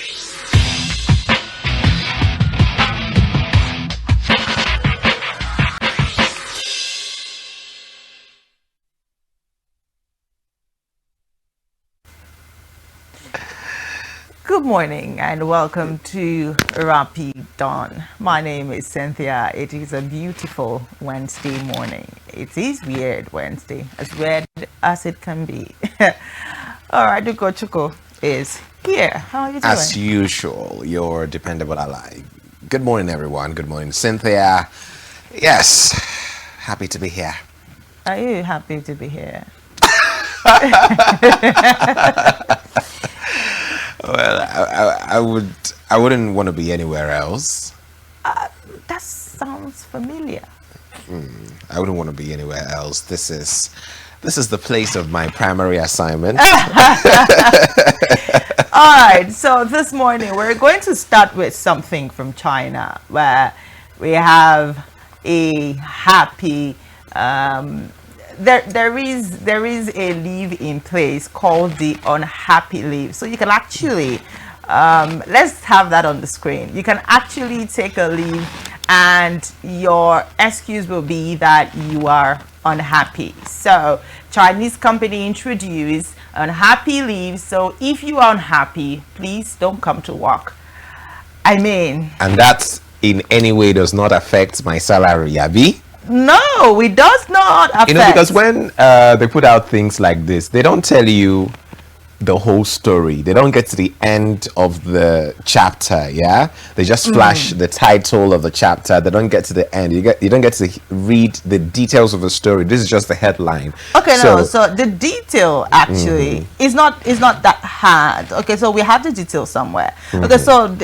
Good morning and welcome to Rapid Dawn. My name is Cynthia. It is a beautiful Wednesday morning. It is weird Wednesday, as weird as it can be. All right, Chuko is here. How are you doing? As usual, your dependable ally. Good morning, everyone. Good morning, Cynthia. Yes, happy to be here. Are you happy to be here? Well, I wouldn't want to be anywhere else. That sounds familiar. I wouldn't want to be anywhere else. This is the place of my primary assignment. All right, so this morning we're going to start with something from China, where we have a happy there is a leave in place called the unhappy leave. So you can actually let's have that on the screen. You can actually take a leave and your excuse will be that you are unhappy. So Chinese company introduced unhappy leave. So if you are unhappy, please don't come to work. I mean, and that in any way does not affect my salary, Abi. No, it does not affect. You know, because when they put out things like this, they don't tell you the whole story. They don't get to the end of the chapter. Yeah, they just flash the title of the chapter. They don't get to the end. You don't get to read the details of the story. This is just the headline. Okay, so the detail actually is not that hard. Okay, so we have the detail somewhere. Okay, so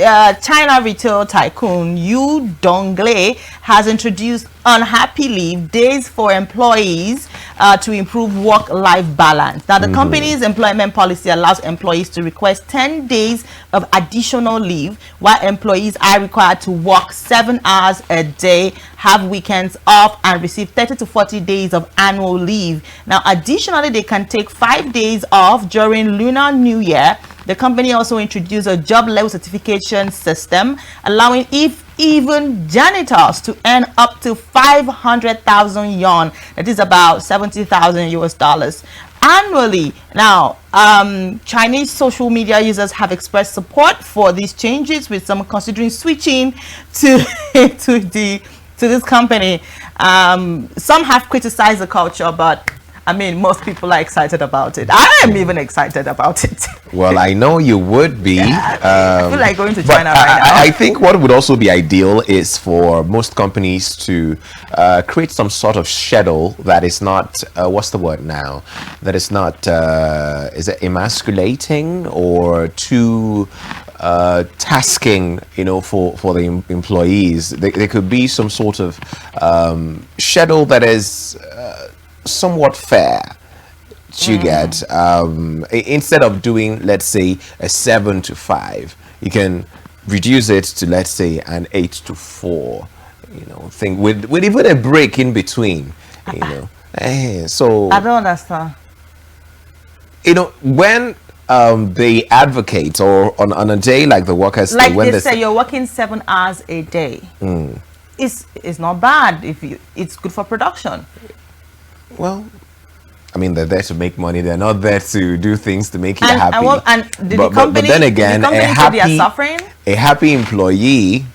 China retail tycoon Yu Donglei has introduced unhappy leave days for employees to improve work-life balance. Now, the company's employment policy allows employees to request 10 days of additional leave, while employees are required to work 7 hours a day, have weekends off, and receive 30 to 40 days of annual leave. Now, additionally, they can take 5 days off during Lunar New Year. The company also introduced a job level certification system, allowing even janitors to earn up to 500,000 yuan. That is about $70,000 annually. Now, Chinese social media users have expressed support for these changes, with some considering switching to this company. Some have criticized the culture, but I mean, most people are excited about it. I am even excited about it. Well, I know you would be. I feel like going to China right now. I think what would also be ideal is for most companies to create some sort of schedule that is not, what's the word now? That is not, is it emasculating or too tasking, you know, for the employees. There could be some sort of schedule that is somewhat fair. You get instead of doing, let's say, a 7 to 5, you can reduce it to, let's say, an 8 to 4, you know, thing with even a break in between, you know. So I don't understand. You know, when they advocate, or on a day like the workers, like when they say you're working 7 hours a day, it's not bad if it's good for production. Well, I mean, they're there to make money. They're not there to do things to make you happy. But then again, a happy employee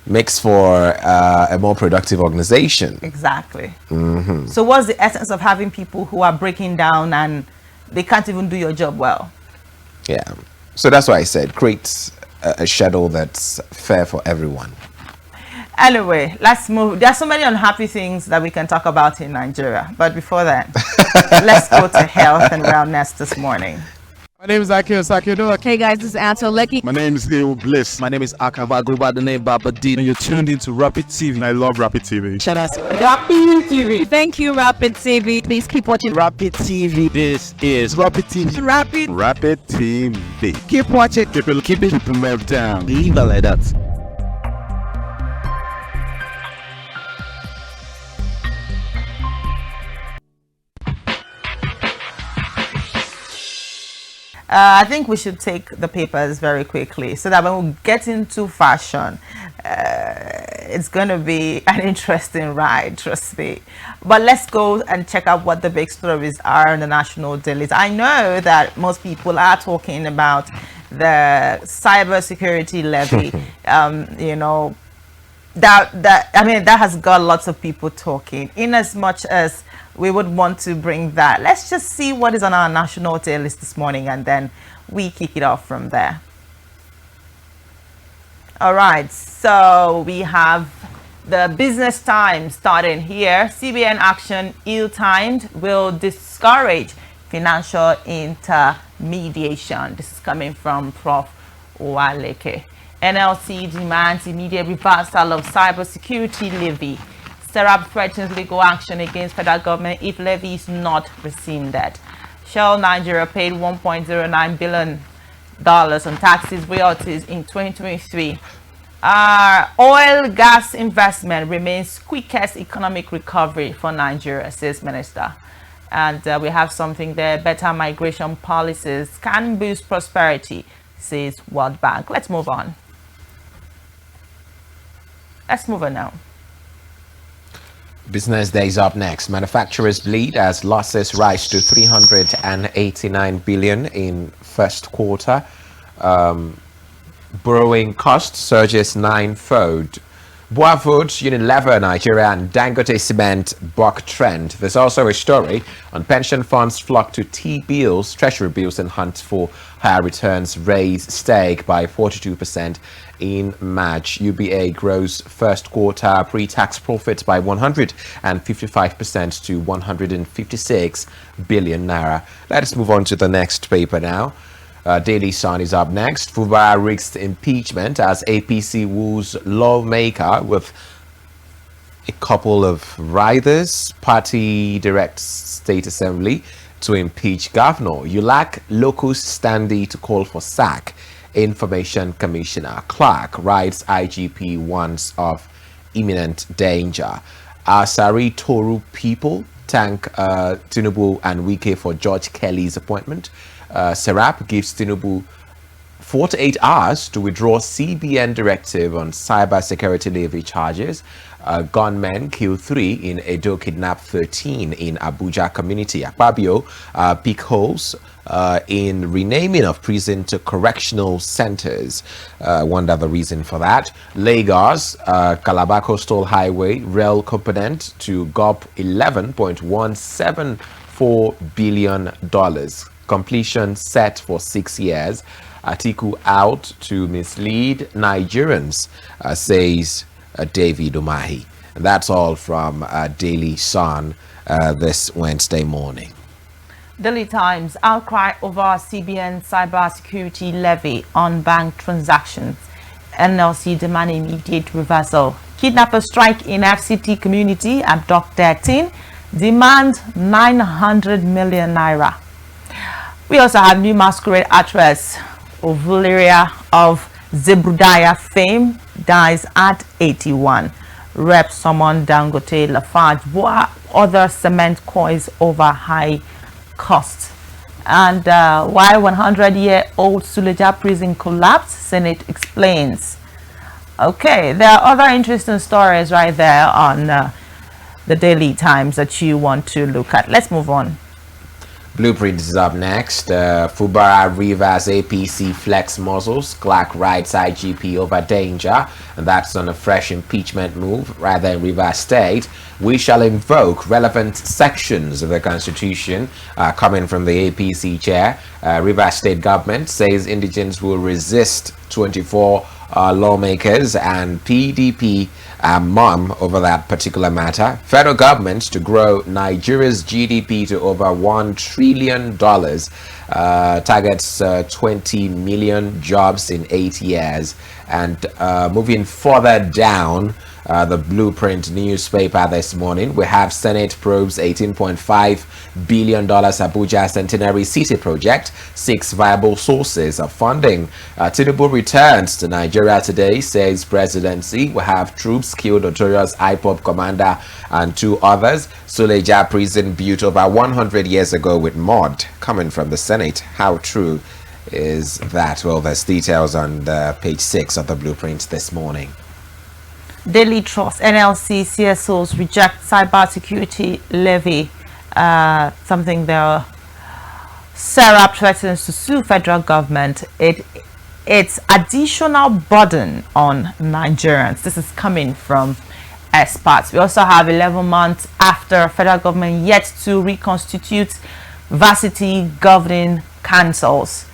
makes for a more productive organization. Exactly. So what's the essence of having people who are breaking down and they can't even do your job well? Yeah. So that's why I said create a schedule that's fair for everyone. Anyway, let's move. There are so many unhappy things that we can talk about in Nigeria. But before that, let's go to health and wellness this morning. My name is Akio Sakido. Hey guys, this is Anto Lecky. My name is Theo Bliss. My name is Akava, go by the name Baba D. And you're tuned into Rapid TV. And I love Rapid TV. Shout out to Rapid TV. Thank you, Rapid TV. Please keep watching Rapid TV. This is Rapid TV. Rapid TV. Keep watching. Keep it down. Leave it like that. I think we should take the papers very quickly so that when we get into fashion, it's going to be an interesting ride, trust me. But let's go and check out what the big stories are in the national dailies. I know that most people are talking about the cybersecurity levy. You know, that has got lots of people talking. In as much as we would want to bring that, let's just see what is on our national tail list this morning, and then we kick it off from there. All right, so we have the Business Times starting here. CBN action ill-timed will discourage financial intermediation. This is coming from Prof. Owaleke. NLC demands immediate reversal of cybersecurity levy. Serap threatens legal action against federal government if levy is not rescinded. Shell Nigeria paid $1.09 billion on taxes royalties in 2023. Oil gas investment remains quickest economic recovery for Nigeria, says Minister. And we have something there. Better migration policies can boost prosperity, says World Bank. Let's move on. Let's move on now. Business Day is up next. Manufacturers bleed as losses rise to 389 billion in first quarter. Borrowing cost surges ninefold. Boavod, Unilever Nigeria and Dangote Cement buck trend. There's also a story on pension funds flock to T-bills, treasury bills and hunt for higher returns, raise stake by 42% in March. UBA grows first quarter pre-tax profits by 155% to 156 billion naira. Let us move on to the next paper now. Daily Sun is up next. Fubara risks impeachment as APC woos lawmaker with a couple of riders. Party directs State Assembly to impeach governor. You lack locus standi to call for sack. Information Commissioner Clark writes IGP warns of imminent danger. Asari Toru people thank Tinubu and Wike for George Kelly's appointment. Serap gives Tinubu 48 hours to withdraw CBN directive on cybersecurity levy charges. Gunmen kill 3 in Edo, kidnap 13 in Abuja community. Akpabio pick holes in renaming of prison to correctional centers. Wonder the reason for that. Lagos, Calabar Coastal Highway rail component to GOP $11.174 billion. Completion set for 6 years. Atiku out to mislead Nigerians, says David Umahi. And that's all from Daily Sun this Wednesday morning. Daily Times, outcry over CBN cybersecurity levy on bank transactions. NLC demand immediate reversal. Kidnapper strike in FCT community, abduct 13, demand 900 million naira. We also have new masquerade actress Ovuleria of Zebrudaya fame dies at 81. Rep summon Dangote Lafarge other cement coins over high costs. And why 100-year-old Suleja prison collapsed, Senate explains. Okay, there are other interesting stories right there on the Daily Times that you want to look at. Let's move on. Blueprint is up next. Fubara Rivers APC flex muzzles. Clark writes IGP over danger. And that's on a fresh impeachment move. Rather in Rivers State, we shall invoke relevant sections of the Constitution. Coming from the APC chair, Rivers State government says indigents will resist 24 lawmakers and PDP mum over that particular matter. Federal government to grow Nigeria's GDP to over $1 trillion. Targets 20 million jobs in 8 years. And moving further down the Blueprint newspaper this morning, we have Senate probes $18.5 billion Abuja Centenary City project, 6 viable sources of funding. Tinubu returns to Nigeria today, says presidency. We have troops killed notorious IPOB commander and 2 others. Suleja prison built over 100 years ago with mud. Coming from the Senate, how true is that? Well, there's details on the page 6 of the blueprint this morning. Daily Trust, NLC, CSOs reject cybersecurity levy. Something there. Serap threatens to sue federal government. It's additional burden on Nigerians. This is coming from experts. We also have 11 months after federal government yet to reconstitute varsity governing councils.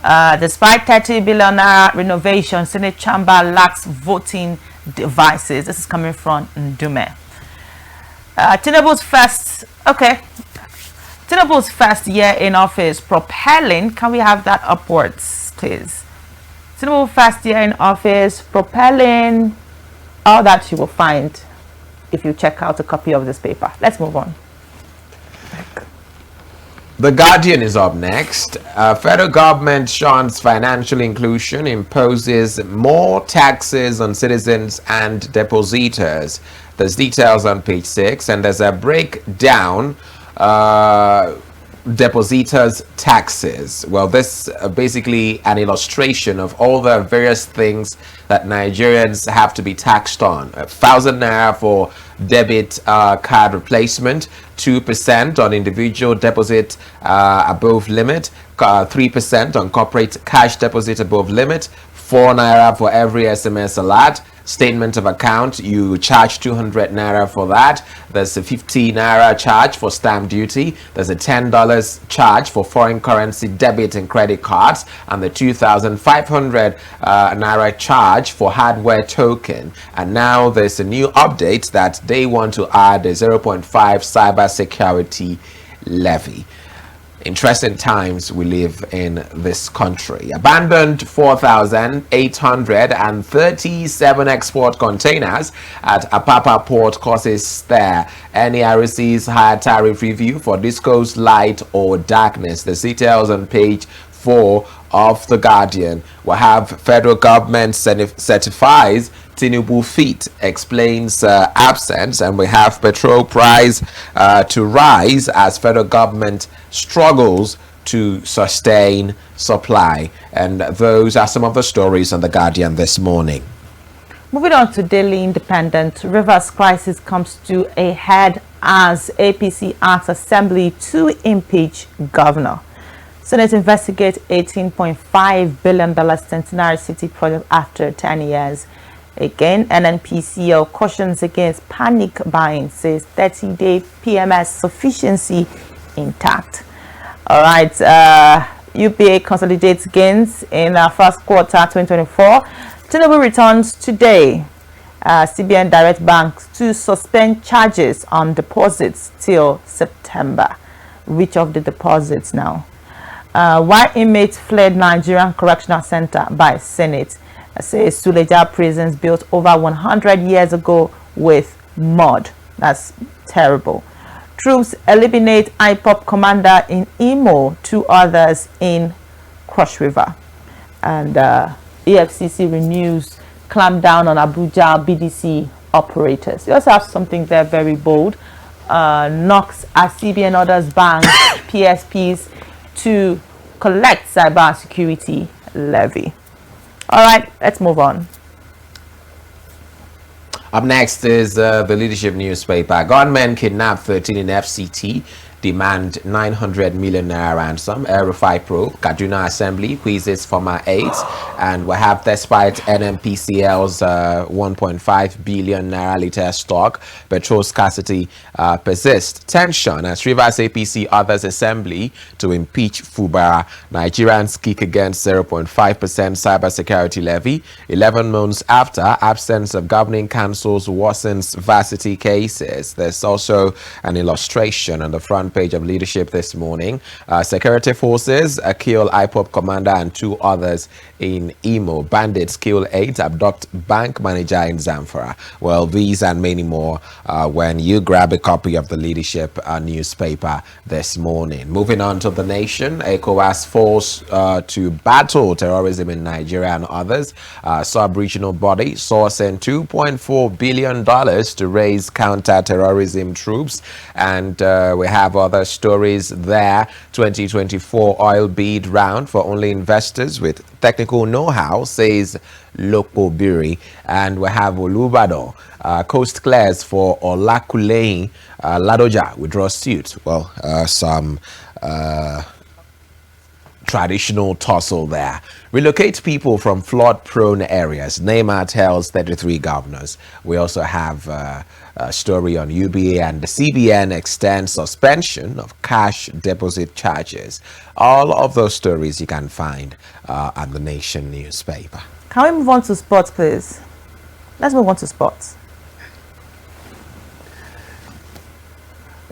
Despite 30 billion naira renovation, Senate chamber lacks voting devices. This is coming from Ndume. Tinubu's first year in office propelling. Can we have that upwards, please? Tinubu's first year in office propelling. All that you will find if you check out a copy of this paper. Let's move on. The Guardian is up next. Federal government shuns financial inclusion, imposes more taxes on citizens and depositors. There's details on page 6, and there's a breakdown. Depositors' taxes. Well, this basically an illustration of all the various things that Nigerians have to be taxed on. 1,000 naira for debit card replacement, 2% on individual deposit above limit, 3% on corporate cash deposit above limit, 4 naira for every SMS alert. Statement of account, you charge 200 naira for that. There's a 50 naira charge for stamp duty. There's a $10 charge for foreign currency debit and credit cards, and the 2,500 naira charge for hardware token. And now there's a new update that they want to add a 0.5 cyber security levy. Interesting times we live in this country. Abandoned 4,837 export containers at Apapa port causes stir. NERC's higher tariff review for discos, light or darkness. The details on page 4 of the Guardian. We'll have federal government certifies Tinubu feat, explains absence, and we have petrol price to rise as federal government struggles to sustain supply. And those are some of the stories on the Guardian this morning. Moving on to Daily Independent, Rivers crisis comes to a head as APC asks Assembly to impeach governor. Senate investigates $18.5 billion Centenary City project after 10 years. Again, NNPCL cautions against panic buying, says 30-day PMS sufficiency intact. All right, UPA consolidates gains in our first quarter 2024. Tinubu returns today. CBN direct banks to suspend charges on deposits till September. Which of the deposits now? Why inmates fled Nigerian Correctional Center by Senate? Says Suleja prisons built over 100 years ago with mud. That's terrible. Troops eliminate IPOP commander in Imo, 2 others in Cross River. And EFCC renews clampdown on Abuja BDC operators. You also have something there very bold. Knocks as CBN orders banks, PSPs to collect cybersecurity levy. All right, let's move on. Up next is the Leadership newspaper. Gunmen kidnap 13 in FCT, demand 900 million naira ransom. El-Rufai probe, Kaduna Assembly quizzes former aides, and we have, despite NNPCL's 1.5 billion naira litre stock, petrol scarcity persists. Tension as Rivers APC orders Assembly to impeach Fubara. Nigerians kick against 0.5% cybersecurity levy. 11 months after, absence of governing councils worsens varsity cases. There's also an illustration on the front page of Leadership this morning. Security forces kill IPOP commander and 2 others in Imo. Bandits kill 8, abduct bank manager in Zamfara. Well, these and many more when you grab a copy of the Leadership newspaper this morning. Moving on to The Nation, ECOWAS falls to battle terrorism in Nigeria and others. Sub-regional body sourcing $2.4 billion to raise counter-terrorism troops. And we have other stories there. 2024 oil bid round for only investors with technical know-how, says Lokobiri. And we have Olubado. Coast clears for Olakulehin. Ladoja withdraws suit. Well, some traditional tussle there. Relocate people from flood-prone areas. Neymar tells 33 governors. We also have a story on UBA, and the CBN extends suspension of cash deposit charges. All of those stories you can find at the Nation newspaper. Can we move on to sports, please? Let's move on to sports.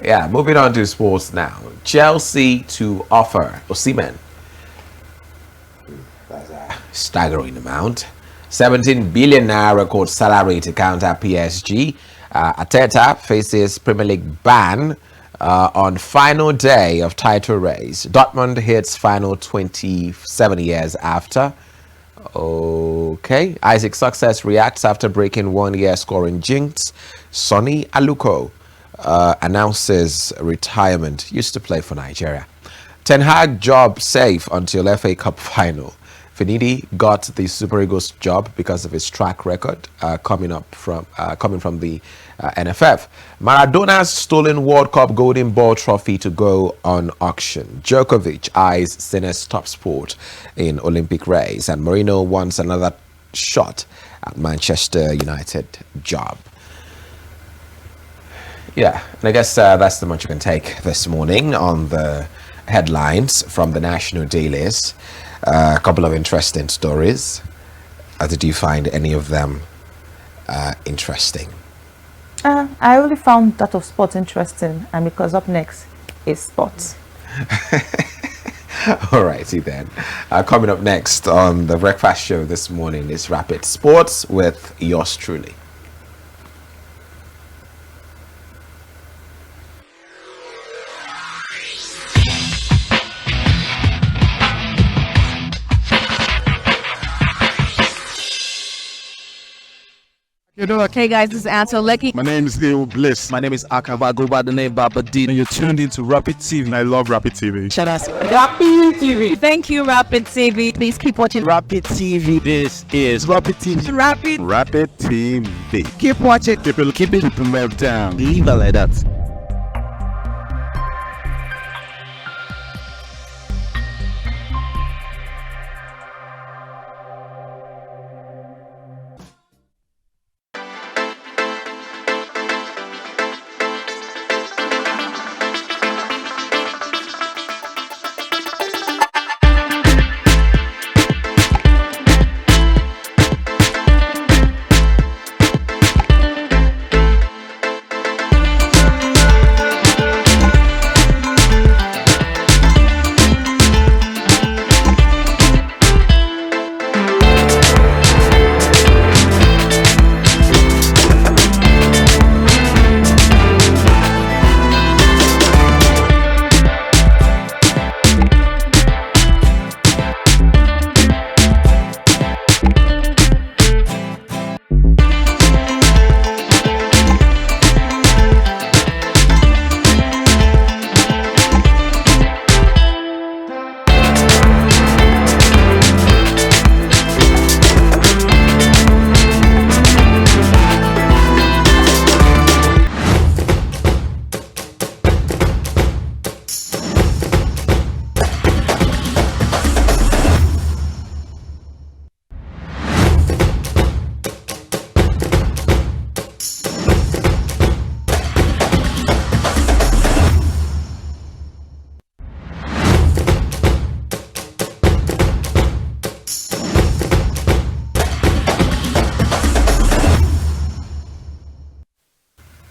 Yeah, moving on to sports now. Chelsea to offer Osimhen. That's a staggering amount. 17 billion naira record salary to counter PSG. Arteta faces Premier League ban on final day of title race. Dortmund hits final 27 years after. Okay. Isaac Success reacts after breaking 1 year scoring jinx. Sonny Aluko announces retirement. Used to play for Nigeria. Ten Hag job safe until FA Cup final. Finidi got the Super Eagles job because of his track record coming from the NFF. Maradona's stolen World Cup Golden Ball trophy to go on auction. Djokovic eyes Sinner's top sport in Olympic race, and Mourinho wants another shot at Manchester United job. Yeah, and I guess that's the much you can take this morning on the headlines from the national dailies. A couple of interesting stories. Did you find any of them interesting? I only found that of sports interesting, and because up next is sports. All righty then. Coming up next on the breakfast show this morning is Rapid Sports with yours truly. Hey guys, this is Anto Lecky. My name is Leo Bliss. My name is Akaba. I go by the name Baba Dino. And you're tuned into Rapid TV. And I love Rapid TV. Shout out Rapid TV. Thank you, Rapid TV. Please keep watching Rapid TV. This is Rapid TV. Rapid. Rapid TV. Keep watching. Keep it from down. Leave it like that.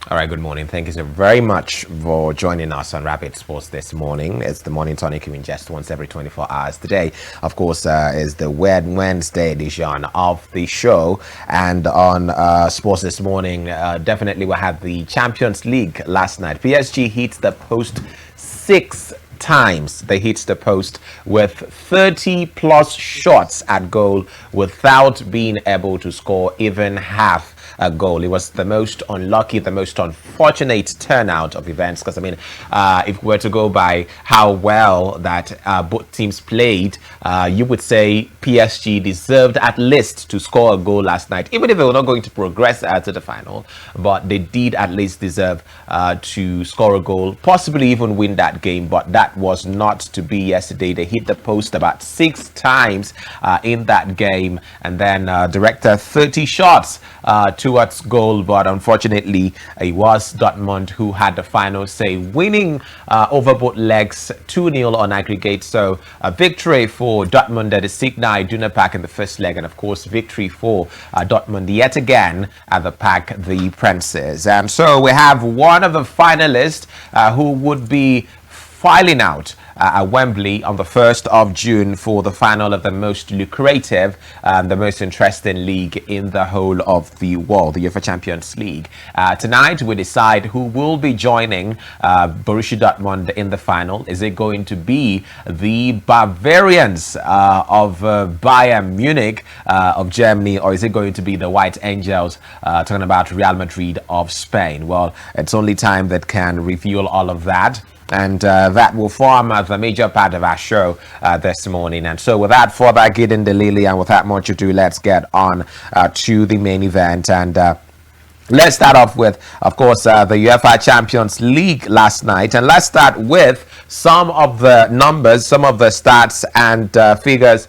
All right, good morning. Thank you so very much for joining us on Rapid Sports this morning. It's the morning tonic you ingest once every 24 hours. Today, of course, is the Wednesday edition of the show. And on sports this morning, definitely we had the Champions League last night. PSG hit the post 6 times. They hit the post with 30 plus shots at goal without being able to score even half goal. It was the most unlucky, the most unfortunate turnout of events, because I mean, if we were to go by how well that both teams played, you would say PSG deserved at least to score a goal last night, even if they were not going to progress to the final, but they did at least deserve to score a goal, possibly even win that game, but that was not to be yesterday. They hit the post about 6 times in that game, and then directed 30 shots towards goal, but unfortunately it was Dortmund who had the final say, winning over both legs 2-0 on aggregate. So a victory for Dortmund at the Signal Iduna Park in the first leg, and of course victory for Dortmund yet again at the Parc the Princes. And so we have one of the finalists who would be filing out at Wembley on the 1st of June for the final of the most lucrative, the most interesting league in the whole of the world, the UEFA Champions League. Tonight we decide who will be joining Borussia Dortmund in the final. Is it going to be the Bavarians of Bayern Munich of Germany, or is it going to be the White Angels, talking about Real Madrid of Spain? Well, it's only time that can reveal all of that. And that will form the major part of our show this morning. And so without further getting the lily and without much ado, let's get on to the main event. And let's start off with, of course, the UEFA Champions League last night. And let's start with some of the numbers, some of the stats and figures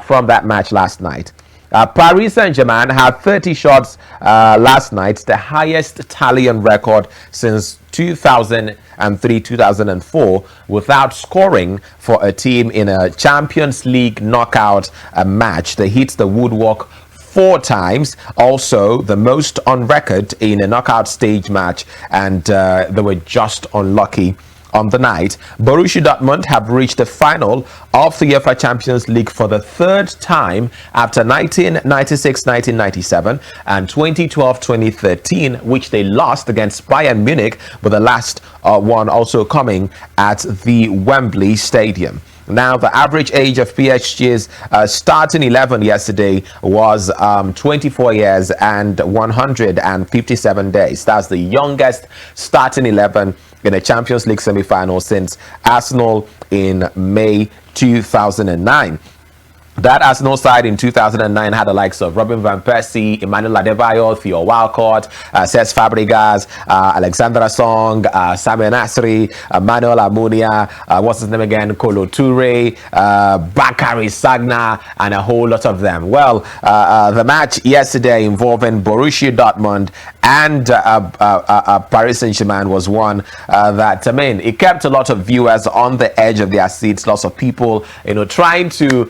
from that match last night. Paris Saint-Germain had 30 shots last night, the highest tally on record since 2003-2004, without scoring for a team in a Champions League knockout match. They hit the woodwork 4 times, also the most on record in a knockout stage match, and they were just unlucky on the night. Borussia Dortmund have reached the final of the UEFA Champions League for the 3rd time after 1996-1997 and 2012-2013, which they lost against Bayern Munich, with the last one also coming at the Wembley Stadium. Now, the average age of PSG's starting 11 yesterday was 24 years and 157 days. That's the youngest starting 11 in a Champions League semi-final since Arsenal in May 2009. That Arsenal side in 2009 had the likes of Robin van Persie, Emmanuel Adebayor, Theo Walcott, Cesc Fabregas, Alexandra Song, Samuel Nasri, Manuel Almunia, what's his name again, Kolo Toure, Bakary Sagna, and a whole lot of them. Well, the match yesterday involving Borussia Dortmund and Paris Saint-Germain was one that, I mean, it kept a lot of viewers on the edge of their seats, lots of people, trying to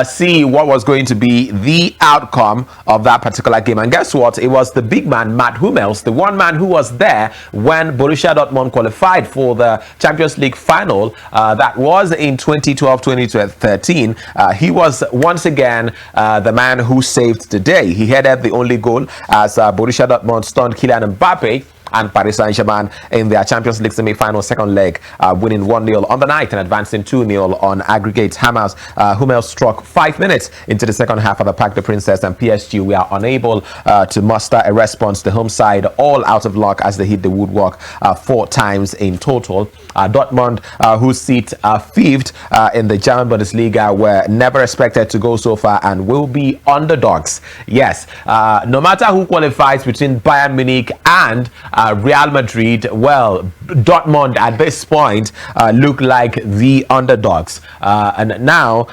see what was going to be the outcome of that particular game. And guess what? It was the big man, Mats Hummels, the one man who was there when Borussia Dortmund qualified for the Champions League final. That was in 2012-2013. He was once again the man who saved the day. He headed the only goal as Borussia Dortmund stunned Kylian Mbappe and Paris Saint-Germain in their Champions League semi-final second leg, winning 1-0 on the night and advancing 2-0 on aggregate. Hummels struck 5 minutes into the second half of the Parc des Princes, and PSG were unable to muster a response. The home side all out of luck as they hit the woodwork 4 times in total. Dortmund, whose seat 5th in the German Bundesliga, were never expected to go so far and will be underdogs. Yes, no matter who qualifies between Bayern Munich and Real Madrid, well, Dortmund at this point look like the underdogs, and now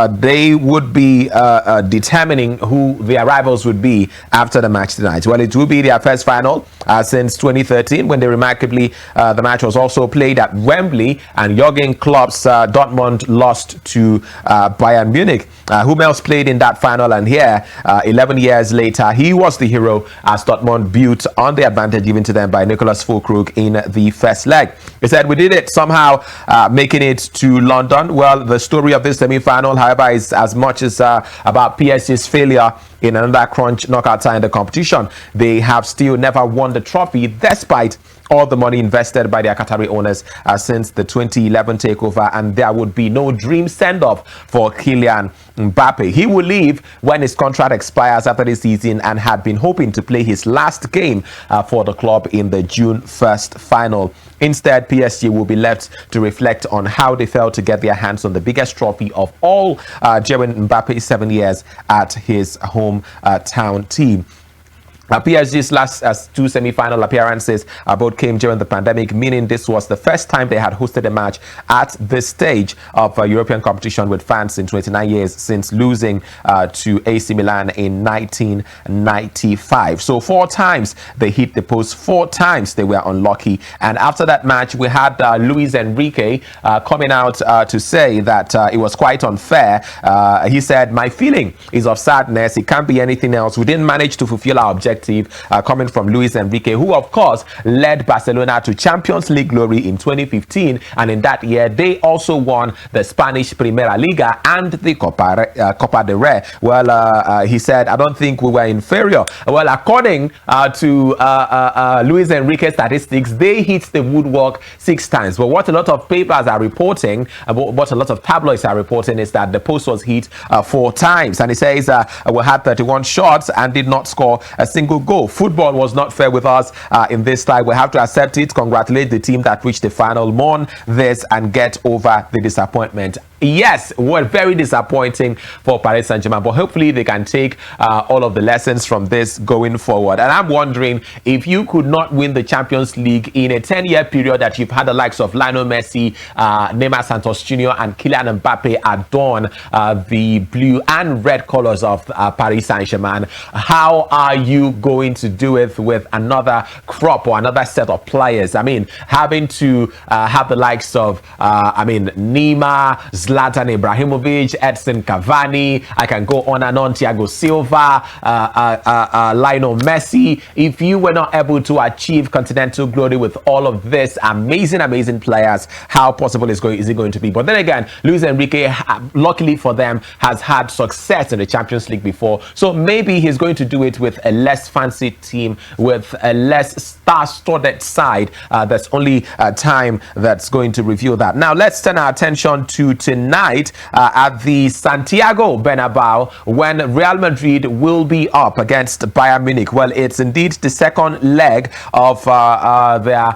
they would be determining who their rivals would be after the match tonight. Well, it will be their first final since 2013, when they remarkably the match was also played at Wembley, and Jurgen Klopp's Dortmund lost to Bayern Munich. Hummels played in that final, and here 11 years later he was the hero as Dortmund built on the advantage given to them by Nicolas Füllkrug in the first leg. He said, "We did it somehow, making it to London." Well, the story of this semi-final, however, is as much as about PSG's failure in another crunch knockout tie in the competition. They have still never won the trophy despite all the money invested by their Qatari owners since the 2011 takeover, and there would be no dream send-off for Kylian Mbappe. He will leave when his contract expires after this season and had been hoping to play his last game for the club in the June 1st final. Instead, PSG will be left to reflect on how they failed to get their hands on the biggest trophy of all during Mbappe's 7 years at his hometown team. PSG's last two semi-final appearances both came during the pandemic, meaning this was the first time they had hosted a match at this stage of European competition with fans in 29 years since losing to AC Milan in 1995. So 4 times they hit the post, 4 times they were unlucky. And after that match, we had Luis Enrique coming out to say that it was quite unfair. He said, "My feeling is of sadness. It can't be anything else. We didn't manage to fulfill our objective." Coming from Luis Enrique, who of course led Barcelona to Champions League glory in 2015, and in that year they also won the Spanish Primera Liga and the Copa del Rey. Well, he said, "I don't think we were inferior." Well, according to Luis Enrique's statistics, they hit the woodwork 6 times. But what a lot of papers are reporting, what a lot of tabloids are reporting, is that the post was hit 4 times. And he says, "We had 31 shots and did not score a single goal. Football was not fair with us in this time. We have to accept it. Congratulate the team that reached the final, mourn this, and get over the disappointment." Yes, well, very disappointing for Paris Saint-Germain, but hopefully they can take all of the lessons from this going forward. And I'm wondering, if you could not win the Champions League in a 10-year period that you've had the likes of Lionel Messi, Neymar Santos Jr. and Kylian Mbappe adorn the blue and red colors of Paris Saint-Germain, how are you going to do it with another crop or another set of players? I mean, having to have the likes of Neymar, Zlatan Ibrahimovic, Edson Cavani, I can go on and on, Thiago Silva, Lionel Messi. If you were not able to achieve continental glory with all of this amazing players, how possible is it going to be? But then again, Luis Enrique, luckily for them, has had success in the Champions League before, so maybe he's going to do it with a less fancy team, with a less star-studded side. There's only time that's going to reveal that. Now let's turn our attention to tonight at the Santiago Bernabeu, when Real Madrid will be up against Bayern Munich. Well, it's indeed the second leg of their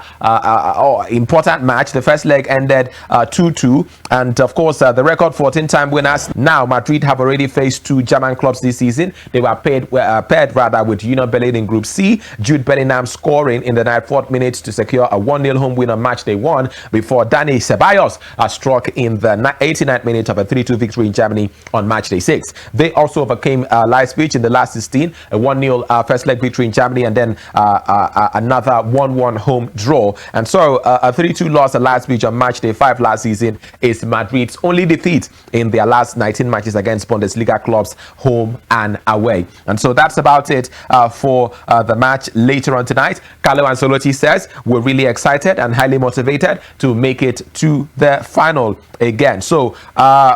important match. The first leg ended 2-2, and of course the record 14-time winners. Now Madrid have already faced 2 German clubs this season. They were paired with Union Berlin in Group C. Jude Bellingham scoring in the 94th minute to secure a 1-0 home win on match day 1 before Dani Ceballos struck in the 89th minute of a 3-2 victory in Germany on match day 6. They also overcame Leipzig in the last 16, a 1-0 first leg victory in Germany, and then another 1-1 home draw. And so a 3-2 loss at Leipzig on match day 5 last season is Madrid's only defeat in their last 19 matches against Bundesliga clubs, home and away. And so that's about it for the match later on tonight. Carlo Ancelotti says, "We're really excited and highly motivated to make it to the final again." So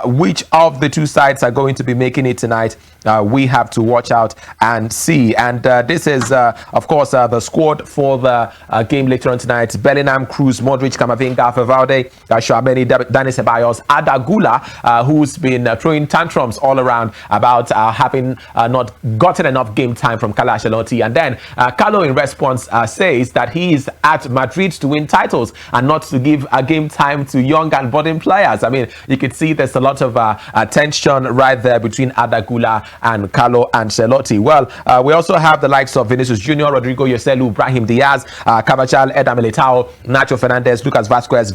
which of the 2 sides are going to be making it tonight? We have to watch out and see. And this is of course the squad for the game later on tonight: Bellingham, Kroos, Modric, Camavinga, Valverde, Tchouaméni, Dani Ceballos, Arda Güler, who's been throwing tantrums all around about having not gotten enough game time from Carlo Ancelotti. And then Carlo, in response, says that he is at Madrid to win titles and not to give game time to young and budding players. I mean, you can see there's a lot of tension right there between Arda Güler and Carlo Ancelotti. Well, we also have the likes of Vinicius Junior, Rodrigo Joselu, Brahim Diaz, Carvajal, Eder Militao, Nacho Fernandez, Lucas Vazquez,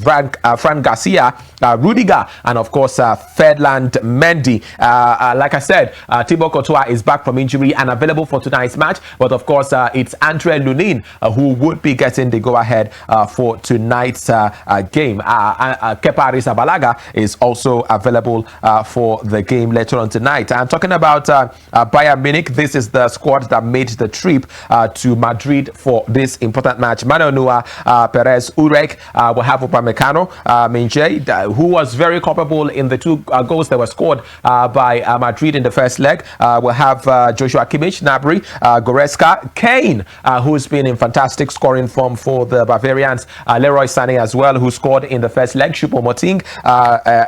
Fran Garcia, Rudiger, and of course Ferdinand Mendy. Like I said, Thibaut Courtois is back from injury and available for tonight's match, but of course it's Andre Lunin who would be getting the go-ahead for tonight's game. Kepa Arrizabalaga is also also available for the game later on tonight. I'm talking about Bayern Munich. This is the squad that made the trip to Madrid for this important match. Manuel Neuer, Perez, Urek, will have Upamecano, Minje, who was very culpable in the two goals that were scored by Madrid in the first leg. We'll have Joshua Kimmich, Gnabry, Goretzka, Kane, who's been in fantastic scoring form for the Bavarians, Leroy Sané as well, who scored in the first leg, Choupo-Moting,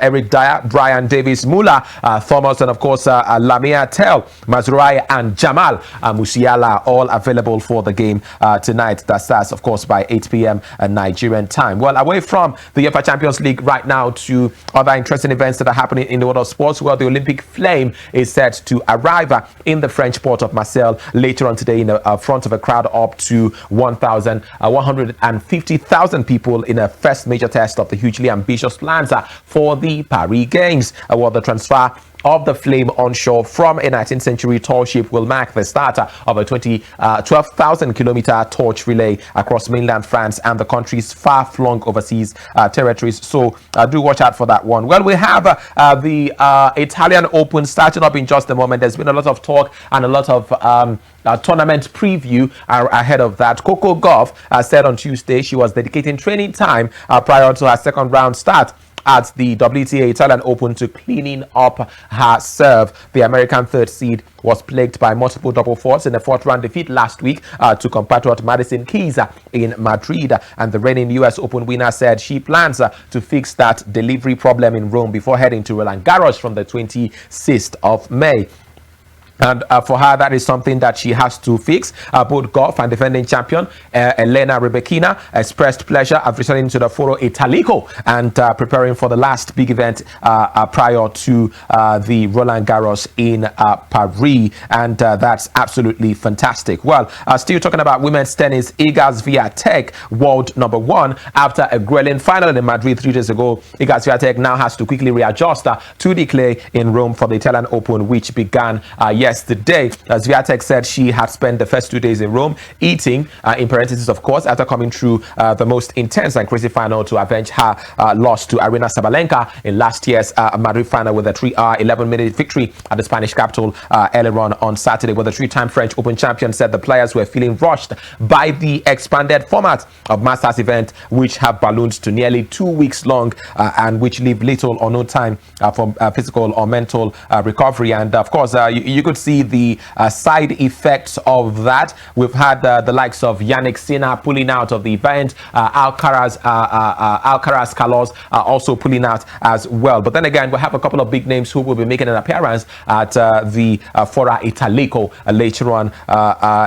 Eric Dyer, Brian Davis, Muller, Thomas, and of course Lamia Tell, Mazrouai, and Jamal Musiala, all available for the game tonight. That starts, of course, by 8 p.m. Nigerian time. Well, away from the UEFA Champions League right now to other interesting events that are happening in the world of sports. Well, the Olympic flame is set to arrive in the French port of Marseille later on today in front of a crowd up to 150,000 people in a first major test of the hugely ambitious plans for the Paris Games. Well, the transfer of the flame onshore from a 19th century tall ship will mark the start of a 12,000 kilometer torch relay across mainland France and the country's far-flung overseas territories. So do watch out for that one. Well, we have the Italian Open starting up in just a moment. There's been a lot of talk and a lot of tournament preview ahead of that. Coco Gauff said on Tuesday she was dedicating training time prior to her second round start at the WTA Italian Open to cleaning up her serve. The American third seed was plagued by multiple double faults in a fourth round defeat last week to compatriot Madison Keys in Madrid. And the reigning US Open winner said she plans to fix that delivery problem in Rome before heading to Roland Garros from the 26th of May. And for her, that is something that she has to fix. Both Gauff and defending champion Elena Rybakina expressed pleasure of returning to the Foro Italico and preparing for the last big event prior to the Roland Garros in Paris. And that's absolutely fantastic. Well, still talking about women's tennis, Iga Swiatek, world number one. After a grueling final in Madrid 3 days ago, Iga Swiatek now has to quickly readjust to the clay in Rome for the Italian Open, which began yesterday. Swiatek said she had spent the first 2 days in Rome eating, in parentheses of course, after coming through the most intense and crazy final to avenge her loss to Aryna Sabalenka in last year's Madrid final with a 3-hour 11-minute victory at the Spanish capital earlier on Saturday. With the three-time French Open champion said the players were feeling rushed by the expanded format of Masters event, which have ballooned to nearly 2 weeks long and which leave little or no time for physical or mental recovery. And of course, you could see the side effects of that. We've had the likes of Yannick Sinner pulling out of the event, Alcaraz Carlos also pulling out as well. But then again, we'll have a couple of big names who will be making an appearance at the Fora Italico later on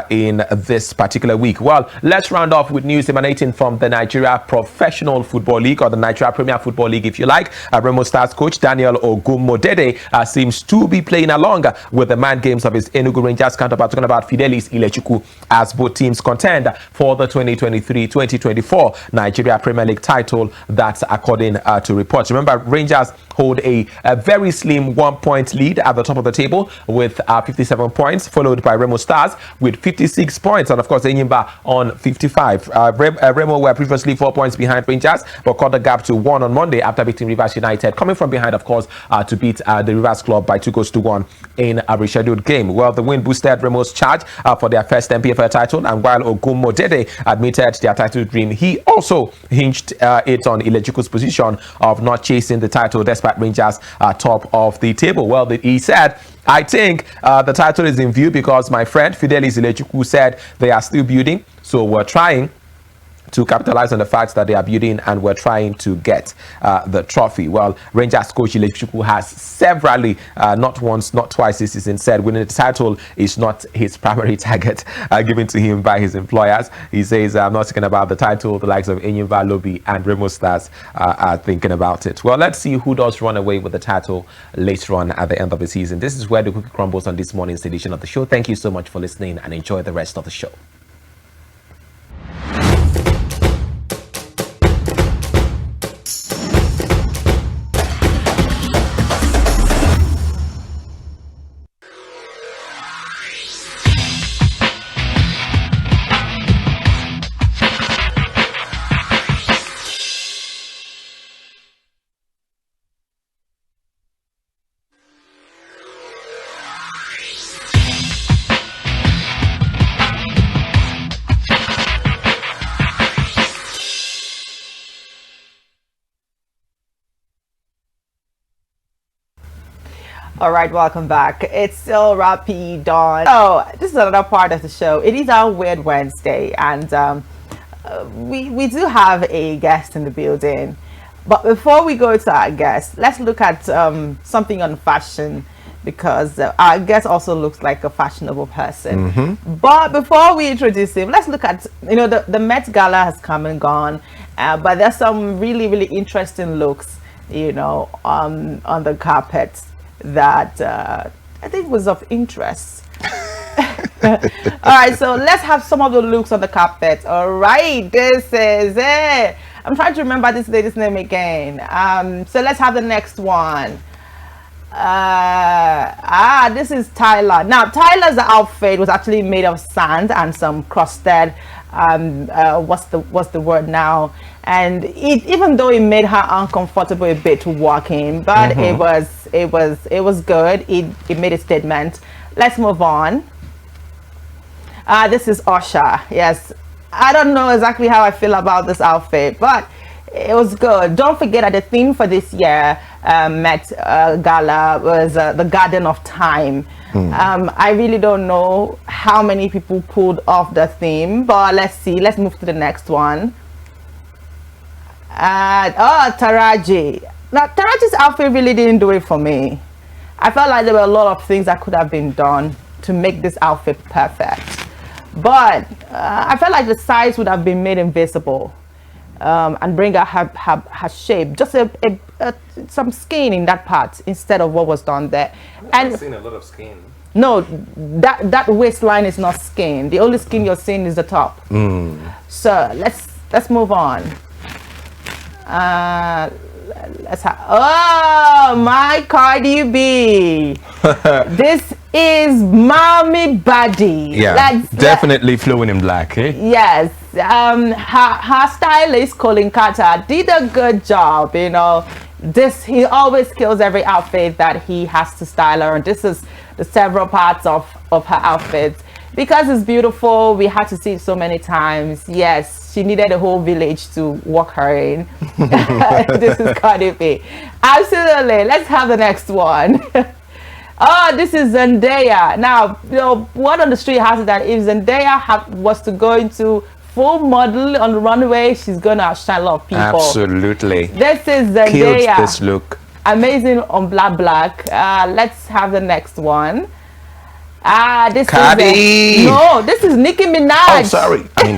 in this particular week. Well, let's round off with news emanating from the Nigeria Professional Football League, or the Nigeria Premier Football League, if you like. Remo Stars coach Daniel Ogumodede seems to be playing along with the man games of his Enugu Rangers counterpart, talking about Fidelis Ilechukwu, as both teams contend for the 2023-2024 Nigeria Premier League title. That's according to reports. Remember, Rangers hold a very slim 1-point lead at the top of the table with 57 points, followed by Remo Stars with 56 points, and of course Enyimba on 55. Remo were previously 4 points behind Rangers, but cut the gap to 1 on Monday after beating Rivers United, coming from behind, of course, to beat the Rivers club by 2-1 in a rescheduled game. Well, the win boosted Remo's charge for their first MPFL title, and while Ogumodede admitted their title dream, he also hinged it on Ilechukwu's position of not chasing the title despite Rangers top of the table. Well, he said, I think the title is in view because my friend Fidelis Ilechukwu said they are still building, so we're trying to capitalize on the fact that they are building and we're trying to get the trophy. Well, Rangers coach Ilechukwu has severally, not once, not twice this season, said winning the title is not his primary target given to him by his employers. He says, I'm not thinking about the title. The likes of Enyimba, Lobi and Remo Stars are thinking about it. Well, let's see who does run away with the title later on at the end of the season. This is where the cookie crumbles on this morning's edition of the show. Thank you so much for listening and enjoy the rest of the show. All right, welcome back. It's still Rapi Dawn. So this is another part of the show. It is our Weird Wednesday, and we do have a guest in the building. But before we go to our guest, let's look at something on fashion, because our guest also looks like a fashionable person. But before we introduce him, let's look at, the Met Gala has come and gone, but there's some really, really interesting looks, on the carpet that I think was of interest. All right, so let's have some of the looks on the carpet. All right, this is it. I'm trying to remember this lady's name again. So let's have the next one. This is Tyler. Now, Tyler's outfit was actually made of sand and some crusted, what's the word now? And even though it made her uncomfortable a bit to walk in, but it was good. It made a statement. Let's move on. This is Usher. Yes, I don't know exactly how I feel about this outfit, but it was good. Don't forget that the theme for this year Met Gala was the Garden of Time. I really don't know how many people pulled off the theme, but let's see. Let's move to the next one. Taraji. Now, Taraji's outfit really didn't do it for me. I felt like there were a lot of things that could have been done to make this outfit perfect. But I felt like the sides would have been made invisible and bring out her shape. Just some skin in that part instead of what was done there. I've seen a lot of skin. No, that waistline is not skin. The only skin you're seeing is the top. So let's move on. Let's have, oh my Cardi B. This is Mommy Body. Yeah, definitely flowing in black, eh? Yes. Her stylist Colin Carter did a good job. He always kills every outfit that he has to style her, and this is the several parts of her outfits. Because it's beautiful, we had to see it so many times. Yes, she needed a whole village to walk her in. This is Cardi B. Absolutely. Let's have the next one. Oh, this is Zendaya. Now, word on the street has it that if Zendaya was to go into full model on the runway, she's going to outshine a lot of people. Absolutely. This is Zendaya. Killed this look. Amazing on black. Let's have the next one. This Cardi. this is Nicki Minaj. Oh, sorry. I mean,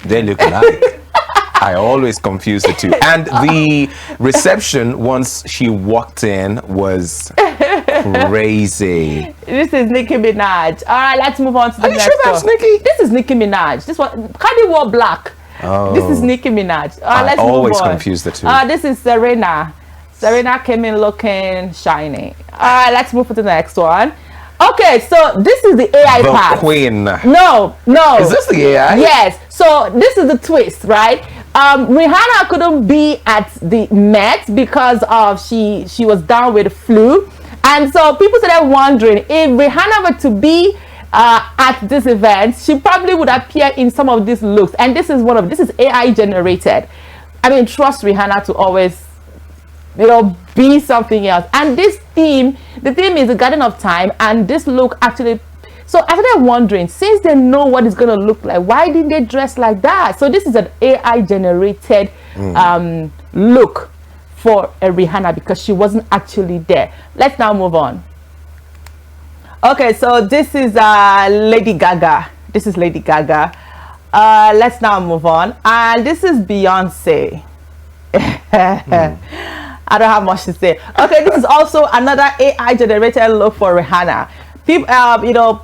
they look alike. I always confuse the two. And the reception once she walked in was crazy. This is Nicki Minaj. All right, let's move on to the next one. Are you sure that's Nicki? This is Nicki Minaj. This one, Cardi wore black. Oh. This is Nicki Minaj. I always confuse the two. This is Serena. Serena came in looking shiny. All right, let's move to the next one. Okay, so this is the AI part. The queen. No. Is this the AI? Yes. So this is the twist, right? Rihanna couldn't be at the Met because of she was down with the flu, and so people started wondering if Rihanna were to be at this event, she probably would appear in some of these looks. And this is AI generated. I mean, trust Rihanna to always be something else. And the theme is the Garden of Time, and this look actually, so I started wondering, since they know what it's going to look like, why didn't they dress like that? So this is an AI generated look for a Rihanna because she wasn't actually there. Let's now move on. Okay, so this is Lady Gaga. This is Lady Gaga. Let's now move on. And this is Beyonce. I don't have much to say. Okay, this is also another AI generated look for Rihanna. People,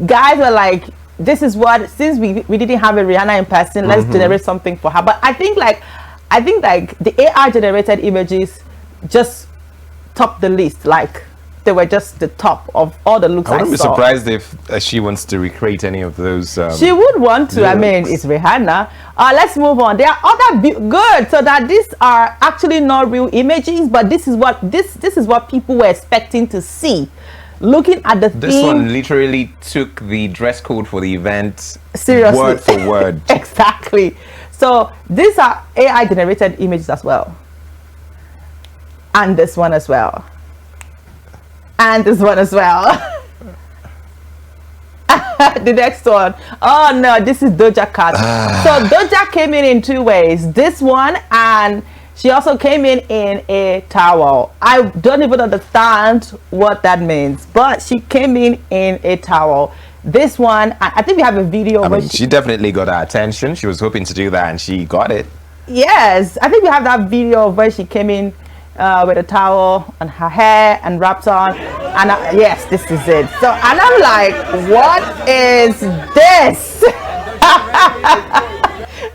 guys were like, this is what, since we didn't have a Rihanna in person, let's generate something for her. But I think like the AI generated images just topped the list. Like they were just the top of all the looks I wouldn't be saw. surprised if she wants to recreate any of those. She would want to. looks. I mean, it's Rihanna. Let's move on. There are other good. So that these are actually not real images, but this is what people were expecting to see. Looking at the This theme, one literally took the dress code for the event seriously, word for word. Exactly. So these are AI generated images as well, and this one as well. and this one as well. The next one. Oh no, this is Doja Cat. So Doja came in two ways. This one, and she also came in a towel. I don't even understand what that means, but she came in a towel. This one, I think we have a video. I where mean, she definitely got our attention. She was hoping to do that, and she got it. Yes, I think we have that video of where she came in with a towel on her hair and wrapped on, and yes, this is it. So, and I'm like, what is this?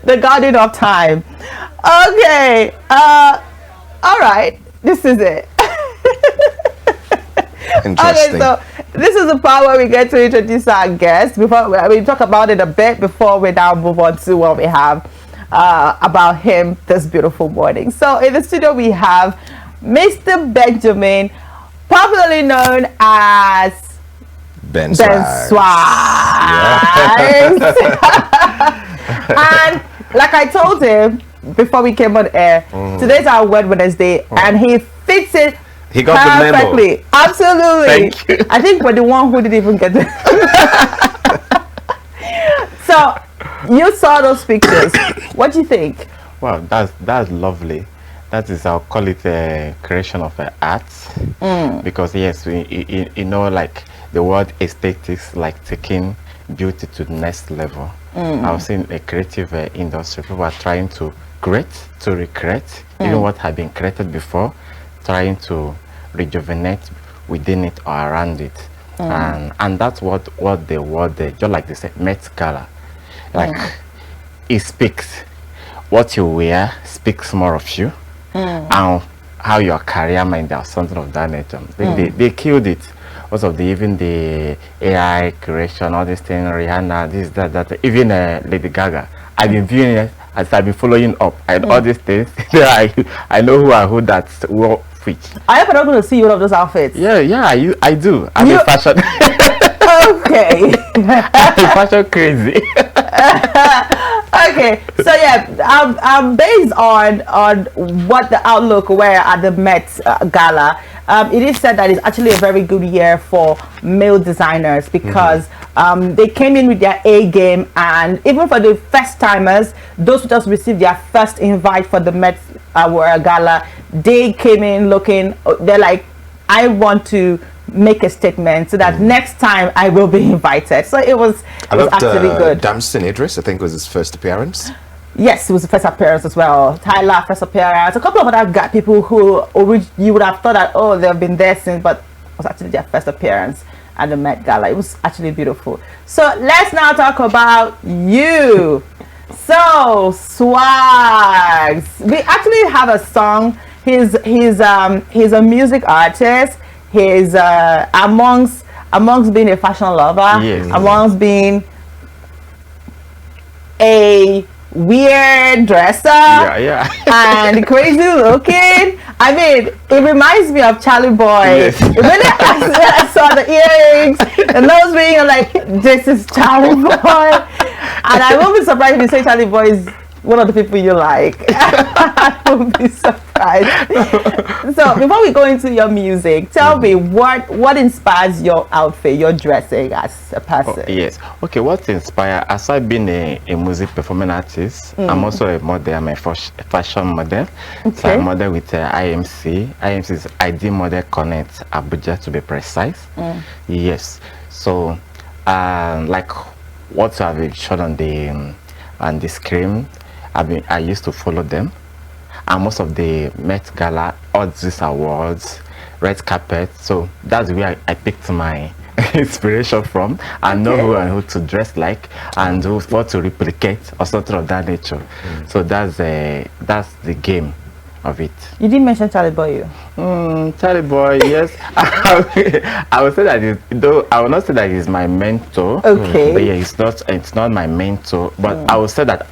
The Garden of Time. Okay, all right, this is it. Interesting. Okay, so this is the part where we get to introduce our guest. Before we talk about it a bit before we now move on to what we have about him this beautiful morning. So in the studio we have Mr. Benjamin, popularly known as Ben Ben Swags. Swags. And like I told him before we came on air, today's our Word Wednesday, and he fits it. He got the memo. Perfectly. Absolutely. Thank you. I think we're the one who didn't even get it. So you saw those pictures. What do you think? Wow, that's lovely. That is, I'll call it a creation of art, because yes, you know, like the word aesthetics, like taking beauty to the next level. I've seen a creative industry. People are trying to create, to recreate, even what had been created before, trying to rejuvenate within it or around it. And that's what the word, just like they said, Met Gala, like it speaks. What you wear speaks more of you, and how your career mind or something of that nature. They killed it. Most of even the AI creation, all this thing, Rihanna, this, that, even Lady Gaga. I've been viewing it as I've been following up, and all these things. I know who that's which. I hope I'm not going to see one of those outfits. Yeah, I do. I'm a fashion. Okay. Fashion crazy. Okay, so yeah, based on what the outlook were at the Met Gala, it is said that it's actually a very good year for male designers because they came in with their A game, and even for the first timers, those who just received their first invite for the Met Gala, they came in looking, they're like, I want to make a statement so that next time I will be invited. So it was actually good. Damson Idris, I think, was his first appearance. Yes, it was the first appearance as well. Tyler, first appearance. A couple of other people who you would have thought that, oh, they've been there since, but it was actually their first appearance at the Met Gala. It was actually beautiful. So let's now talk about you. So Swags, we actually have a song. He's a music artist. He's amongst being a fashion lover, amongst being a weird dresser, and crazy looking. I mean, it reminds me of Charlie Boy. When I saw the earrings, the nose ring, I'm like, this is Charlie Boy. And I won't be surprised if you say Charlie Boy is one of the people you like. I won't be surprised. So before we go into your music, tell me what inspires your outfit, your dressing as a person. Yes. Okay, what inspires? Aside being a music performing artist, I'm also a model. I'm a fashion model. Okay. So I model with IMC. IMC is ID Model Connect Abuja, to be precise. Yes. So, like what I've shown on the screen, I used to follow them, and most of the Met Gala, all these awards, red carpet. So that's where I picked my inspiration from. I know who and who to dress like, and what to replicate or something of that nature. So that's the game of it. You didn't mention Charlie Boy. Charlie Boy, yes. I would say that though I will not say that he's my mentor. Okay. But yeah, it's not my mentor. But I would say that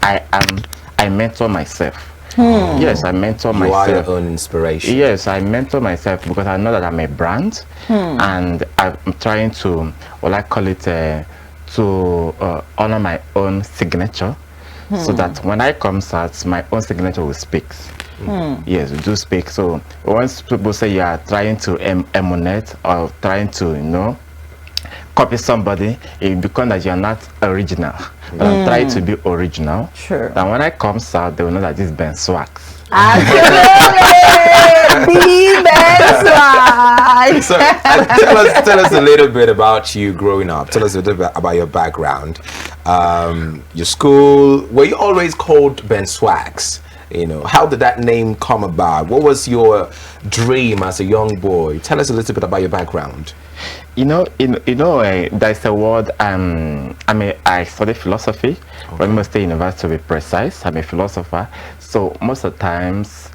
I mentor myself. Yes, I mentor myself. You are your own inspiration. Yes, I mentor myself because I know that I'm a brand, and I'm trying to, what I call it, to honor my own signature, so that when I come out, my own signature will speak. Yes, we do speak. So once people say you are trying to emulate or trying to, copy somebody, it becomes that you are not original. But I'm trying to be original. Sure. And when I comes out, they will know that this is Ben Swags. Absolutely, Ben Swags. So tell us a little bit about you growing up. Tell us a little bit about your background, your school. Were you always called Ben Swags? How did that name come about? What was your dream as a young boy? Tell us a little bit about your background. There's a word. I study philosophy from Imo State University, to be precise. I'm a philosopher. So most of the times,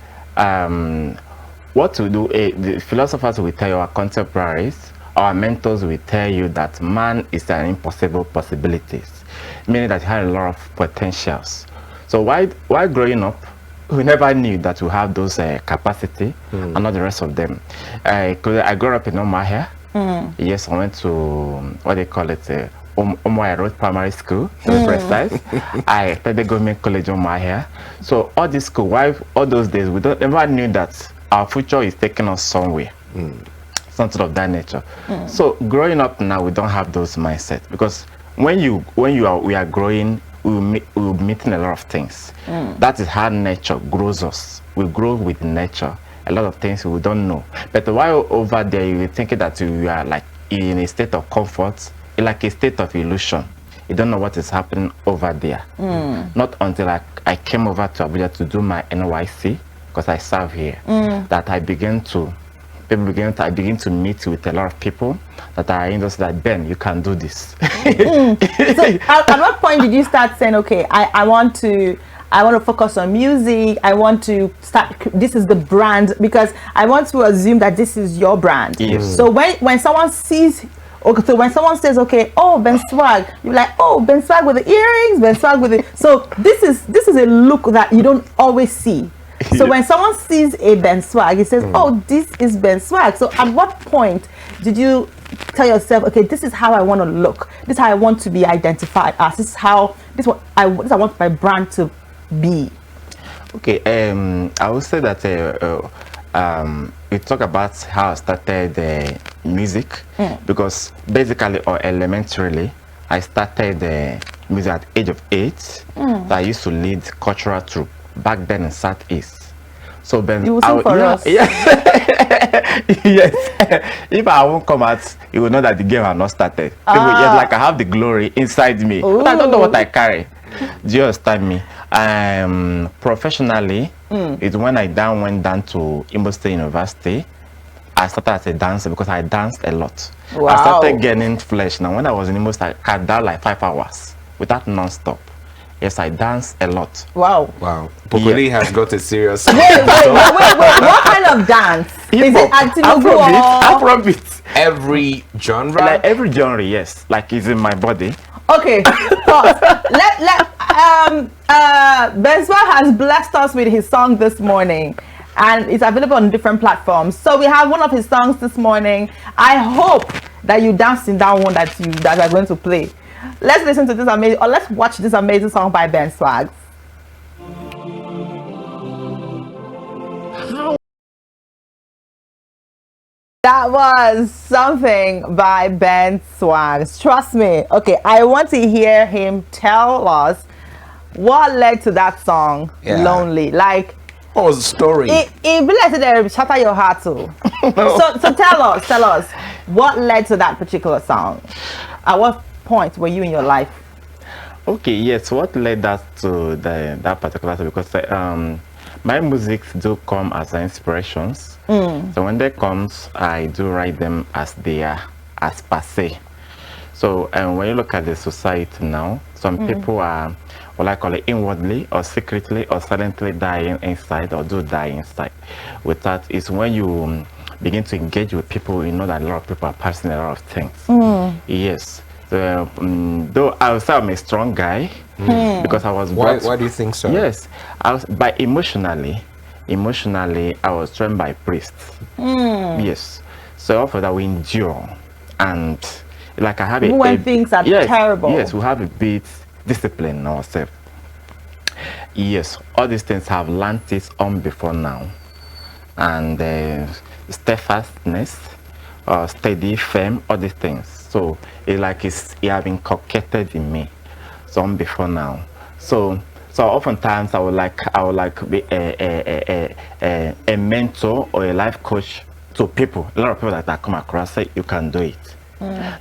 what to do? The philosophers will tell you, our contemporaries, our mentors will tell you that man is an impossible possibilities, meaning that he had a lot of potentials. So while growing up, we never knew that we have those capacity and not the rest of them. I grew up in Omahia. Yes, I went to what they call it, Omahia Road Primary School, to be precise. I attended Government College Omahia. So all this school, all those days, we never knew that our future is taking us somewhere, something of that nature. So growing up now, we don't have those mindsets, because when we are growing, we're meeting a lot of things. That is how nature grows us. We grow with nature. A lot of things we don't know. But while over there, you think that you are like in a state of comfort, like a state of illusion. You don't know what is happening over there. Not until I came over to Abuja to do my NYC, because I serve here, that I begin to meet with a lot of people that are industry like, Ben, you can do this. So at what point did you start saying, okay, I want to focus on music, I want to start, this is the brand, because I want to assume that this is your brand. Yes. So when someone sees, okay, so when someone says, okay, oh, Ben Swag, you're like, oh, Ben Swag with the earrings, Ben Swag with the, so this is a look that you don't always see. So when someone sees a Ben Swag, he says, oh, this is Ben Swag. So at what point did you tell yourself, okay, this is how I want to look, this is how I want to be identified as, this is what I want my brand to be? Okay, I would say that we talk about how I started music, because basically or elementarily, I started music at the age of 8. So I used to lead cultural troupe back then in Southeast. So Ben, you will sing for us. Yeah. Yes. If I won't come out, you will know that the game has not started. Yes, like I have the glory inside me, but I don't know what I carry. Do you understand me? Professionally, it's when I went down to Imo State University. I started as a dancer because I danced a lot. Wow. I started getting flesh. Now, when I was in Imo State, I could dance like 5 hours without non-stop. Yes, I danced a lot. Wow. Populi has got a serious. Wait. What kind of dance? Is it Antilogo or Afrobeat. Every genre? Like every genre, yes. Like it's in my body. Okay, pause. Ben Swag has blessed us with his song this morning, and it's available on different platforms. So we have one of his songs this morning. I hope that you danced in that one that we're going to play. Let's listen to this amazing, or let's watch this amazing song by Ben Swag. That was something by Ben Swags. Trust me. Okay, I want to hear him tell us what led to that song, Lonely. Like, what was the story? It be like they shatter your heart too. So tell us what led to that particular song. At what point were you in your life? Okay, yes. What led us to that particular song? Because my music do come as inspirations. So when they comes, I do write them as they are, as per se. So when you look at the society now, some people are, what I call it, inwardly or secretly or silently dying inside, or do die inside. With that, it's when you begin to engage with people, you know that a lot of people are passing a lot of things. Yes. So, though I would say I'm a strong guy, because I was brought. Why do you think so? Yes, emotionally, I was trained by priests. Yes, so for that we endure, and like I have when things are terrible. Yes, we have a bit discipline in ourselves. yes, all these things have learned it on before now. And steadfastness, steady, firm, all these things. So it like it have inculcated in me some before now. So oftentimes I would like be a mentor or a life coach to people. A lot of people that I come across say you can do it.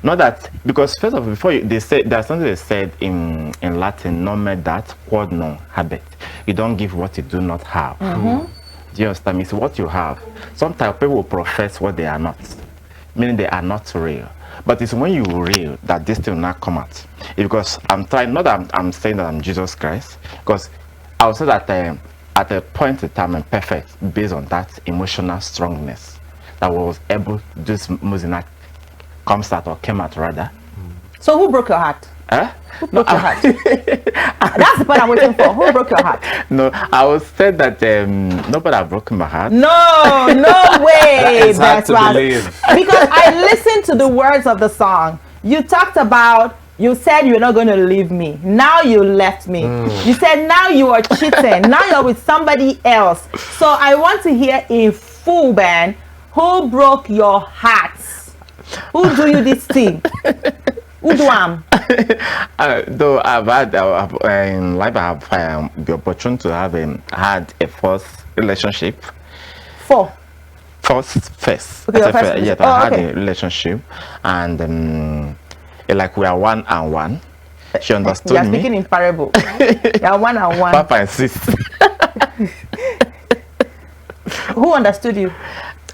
Not that, because first of all, before they say there's something they said in Latin, non me dat quod non habet. You don't give what you do not have. Do you understand me? So what you have, sometimes people will profess what they are not, meaning they are not real. But it's when you real that this thing will not come out. Because I'm trying, not that I'm saying that I'm Jesus Christ, because I would say that at a point in time I'm perfect based on that emotional strongness that was able to do something that comes out or came out rather. So who broke your heart? Who broke your heart? That's the point I'm waiting for. Who broke your heart? No, I would say that nobody have broken my heart. No way. It's hard to believe. Because I listened to the words of the song. You talked about, you said you're not going to leave me. Now you left me. You said now you are cheating. Now you're with somebody else. So I want to hear a full band. Who broke your heart? Who do you this thing? Who do Though I've had in life, I have the opportunity to have had a first relationship. First. Okay, Yes, I had a relationship, and like we are one and one. She understood You're me. speaking in parable. You're one and one. Papa and sis. Who understood you?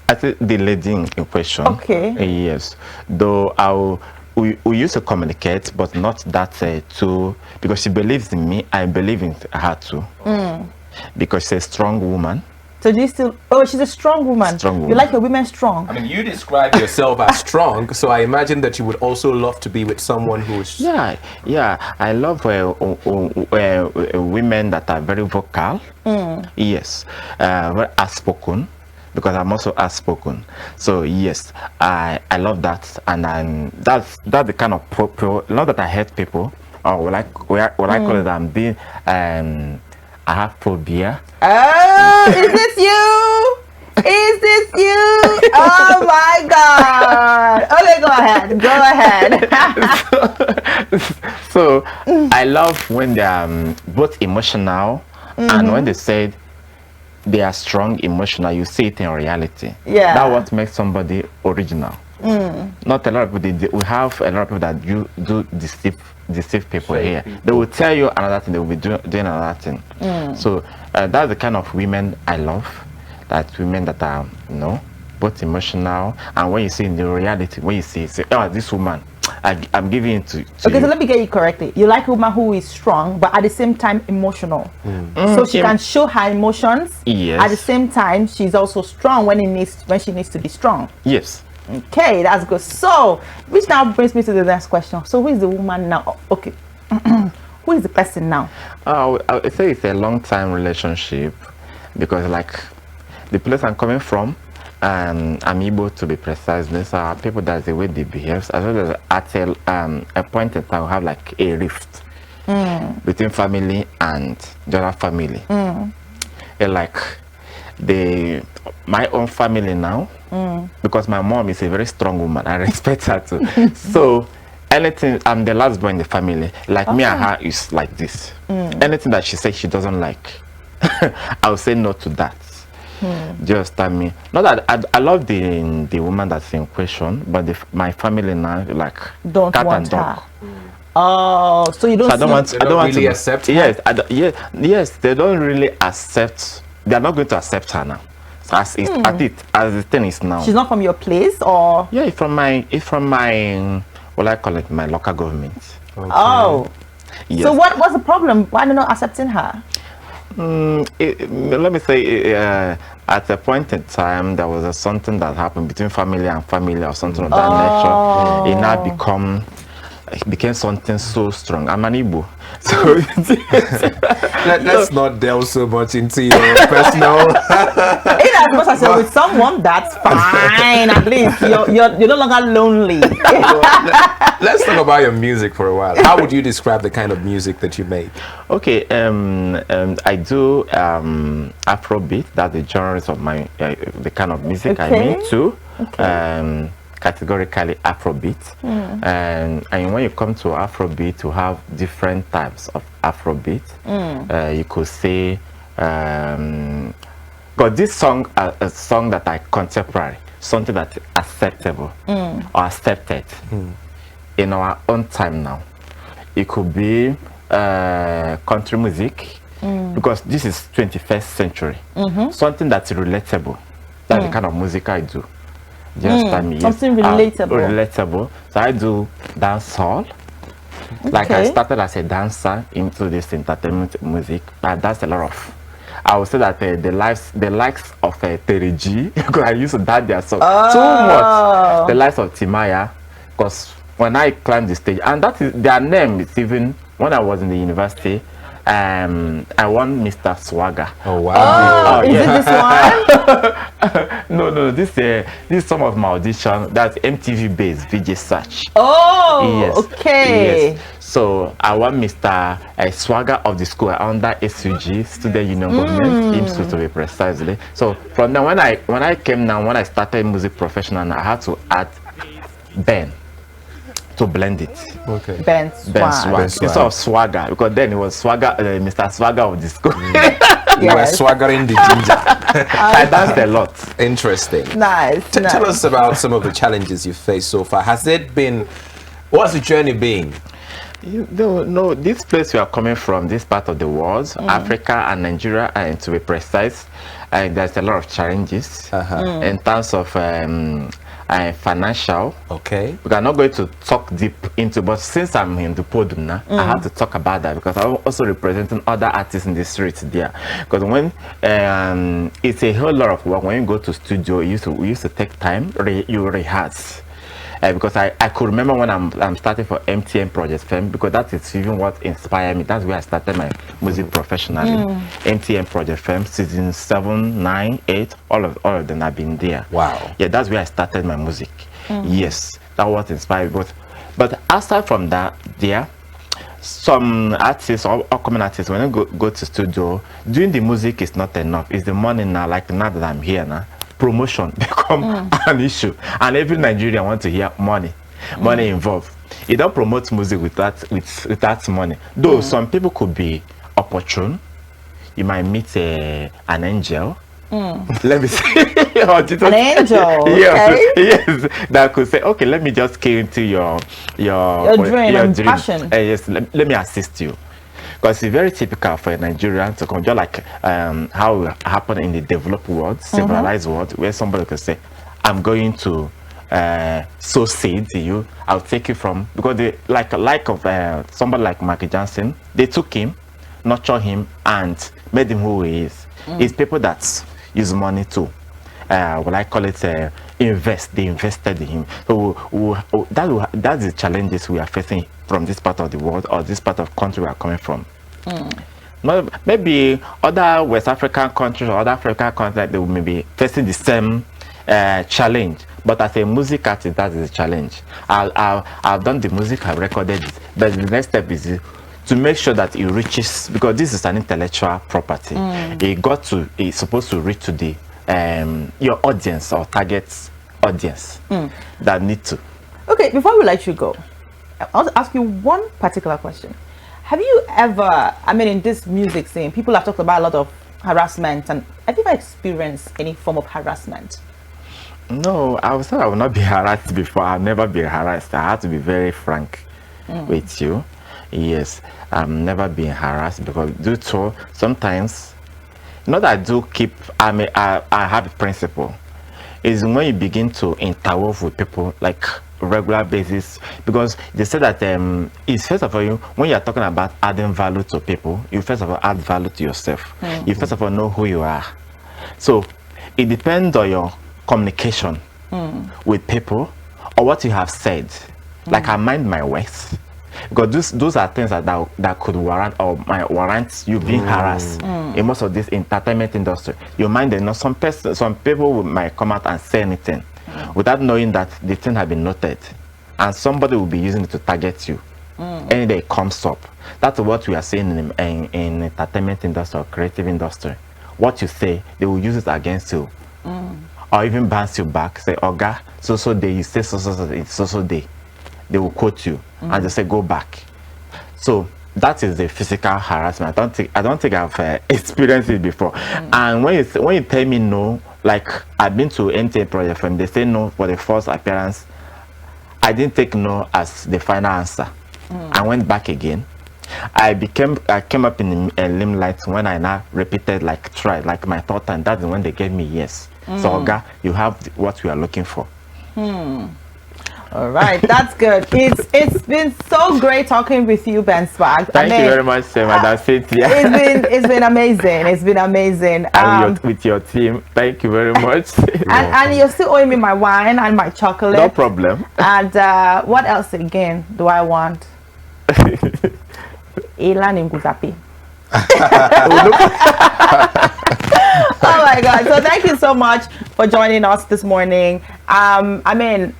I think the lady in question. Okay. Yes. Though we used to communicate, but not that too, because she believes in me. I believe in her too. Because she's a strong woman. So do you still? Oh, she's a strong woman. Strong woman. You like your women strong. I mean, you describe yourself as strong, so I imagine that you would also love to be with someone who's... Yeah. I love women that are very vocal. Yes. Very outspoken, because I'm also outspoken. So yes, I love that, and that's the kind of not that I hate people, or what I call it, I'm being I have phobia. Oh, is this you? Is this you? Oh my God. Okay, go ahead. So I love when they are both emotional, and when they say they are strong emotional, you see it in reality. Yeah. That's what makes somebody original. Not a lot of people. We have a lot of people that do deceive people here. They will tell you another thing, they will be doing another thing. So that's the kind of women I love. That women that are, both emotional, and when you see in the reality, when you say, oh, this woman, I'm giving it to Okay, you. so let me get you correctly. You like a woman who is strong, but at the same time emotional. So she can show her emotions. Yes. At the same time, she's also strong when she needs to be strong. Yes. Okay, that's good. So, which now brings me to the next question. So, who is the woman now? Okay, who is the person now? I would say it's a long-time relationship, because like the place I'm coming from, I'm able to be precise. These are people that's the way they behave, as well as at a point in time we have like a rift between family and the other family. Like my own family now, because my mom is a very strong woman, I respect her too. So anything, I'm the last boy in the family, like me and her is like this. Anything that she says she doesn't like, I'll say no to that. Just tell me, not that I love the woman that's in question, but my family now like Don't cat want and dog. her. Oh, so you don't. So I don't want. They I don't don't want really to accept her? Yes, yes, they don't really accept. They are not going to accept her now. As the thing is now. She's not from your place, or Yeah, it's from my what I call it, my local government. oh. Yes. So what's the problem? Why are they not accepting her? Let me say, at a point in time, there was something that happened between family and family, or something of that nature. It now become it became something so strong. I'm an Igbo, so Let's not delve so much into your personal. In as much as you're with someone, that's fine. At least you're no longer lonely. Let's talk about your music for a while. How would you describe the kind of music that you make? Okay, I do Afrobeat. That's the genres of my the kind of music I make too. Categorically Afrobeat. And when you come to Afrobeat, you have different types of Afrobeat. You could say, but this song, a song that I contemporary, something that's acceptable or accepted in our own time now. It could be country music, because this is 21st century. Something that's relatable. That's the kind of music I do. Something relatable. Relatable. So I do dancehall. Like I started as a dancer into this entertainment music, but that's a lot of. I would say that the likes of Terry G, because I used to dance their song too much. The likes of Timaya, because when I climbed the stage, and that is their name is even when I was in the university. I won Mr. Swagger. Oh wow! Is it this one? No. This is some of my audition. That's MTV based VJ Search. Oh, yes. Okay. Yes. So I won Mr. Swagger of the school under SUG, Student Union Government, IMSU to be precisely. So from then when I started music professional, I had to add Ben to blend it. Okay. Ben Swag. Instead of Swagger, because then it was Swagger, Mr. Swagger of the school. You were swaggering the ginger. I danced a lot. Interesting. Nice. Tell us about some of the challenges you've faced so far. Has it been? What's the journey been? No, this place we are coming from, this part of the world, Africa and Nigeria, and to be precise, there's a lot of challenges in terms of financial. Okay. We are not going to talk deep into, but since I'm in the podium now, I have to talk about that because I'm also representing other artists in the streets there. Because when it's a whole lot of work. When you go to studio, we used to take time, you rehearse. Because I could remember when I'm starting for MTN Project Fem, because that is even what inspired me. That's where I started my music professionally. MTN Project Fem, season 7, 9, 8, all of them have been there. Wow. Yeah, that's where I started my music. Yes, that was inspired. But aside from that, some artists or upcoming artists, when I go to studio, doing the music is not enough. It's the money now. Like now that I'm here now, promotion become an issue, and every Nigerian want to hear money involved. You don't promote music without money. Though some people could be opportune, you might meet an angel. Let me say, an angel. Yes, that could say, okay, let me just key into your dream and passion. Yes, let me assist you. Because it's very typical for a Nigerian to come, just like how it happened in the developed world, civilized world, where somebody could say, I'm going to sow seed to you. I'll take you from, because they like of somebody like Michael Johnson, they took him, nurtured him, and made him who he is. It's people that use money to, what I call it, invest. They invested in him. So that's the challenges we are facing from this part of the world or this part of country we are coming from. Maybe other West African countries or other African countries, they may be facing the same challenge. But as a music artist, that is a challenge. I've done the music, I've recorded it, but the next step is to make sure that it reaches, because this is an intellectual property. It's supposed to reach to the your audience or target audience that need to. Okay, before we let you go, I want to ask you one particular question. Have you ever, in this music scene, people have talked about a lot of harassment, and have you ever experienced any form of harassment? No, I would say I will not be harassed before. I've never been harassed. I have to be very frank with you. Yes, I've never been harassed because due to sometimes, not that I do keep, I have a principle. Is when you begin to interweave with people like regular basis, because they say that it's first of all, when you're talking about adding value to people, you first of all add value to yourself. You first of all know who you are. So it depends on your communication with people or what you have said. Like I mind my words. Because those are things that could warrant you being harassed in most of this entertainment industry. You mind that some people might come out and say anything without knowing that the thing has been noted, and somebody will be using it to target you. Any day it comes up. That's what we are seeing in entertainment industry or creative industry. What you say, they will use it against you, or even bounce you back. Say, "Oga, so day you say so day." They will quote you and they say go back. So that is the physical harassment. I don't think I've experienced it before. And when you tell me no, like I've been to NTA project firm, they say no for the first appearance. I didn't take no as the final answer. I went back again. I came up in a limelight when I now repeated tried my third time. That's when they gave me yes. So Oga, you have what we are looking for. All right, that's good. It's been so great talking with you, Ben Swag. Thank you very much, Madam Cynthia. It's been amazing. It's been amazing. And with your team, thank you very much. and you're still owing me my wine and my chocolate. No problem. And what else again do I want? Ilan Nguzapi. Oh my God! So thank you so much for joining us this morning. I mean,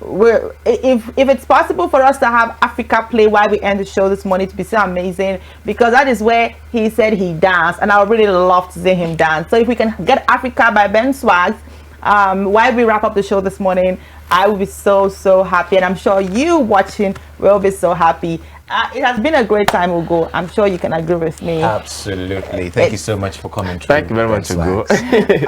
if it's possible for us to have Africa play while we end the show this morning, to be so amazing, because that is where he said he danced, and I would really love to see him dance. So if we can get Africa by Ben Swags while we wrap up the show this morning, I will be so happy, and I'm sure you watching will be so happy. It has been a great time, Ugo. I'm sure you can agree with me. Absolutely. Thank you so much for coming. Thank you very much, Ugo.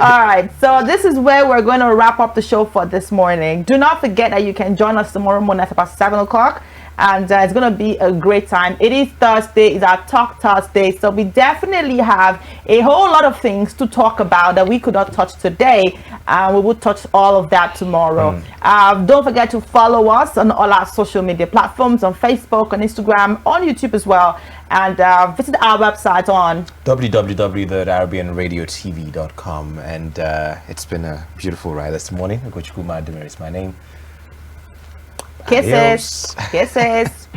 All right. So this is where we're going to wrap up the show for this morning. Do not forget that you can join us tomorrow morning at about 7 o'clock. And it's going to be a great time. It is Thursday. It's our Talk Thursday. So we definitely have a whole lot of things to talk about that we could not touch today. We will touch all of that tomorrow. Don't forget to follow us on all our social media platforms, on Facebook, on Instagram, on YouTube as well. And visit our website on www.arabianradiotv.com. And it's been a beautiful ride this morning. Ugochukwu Madumere is my name. Kisses. Kisses.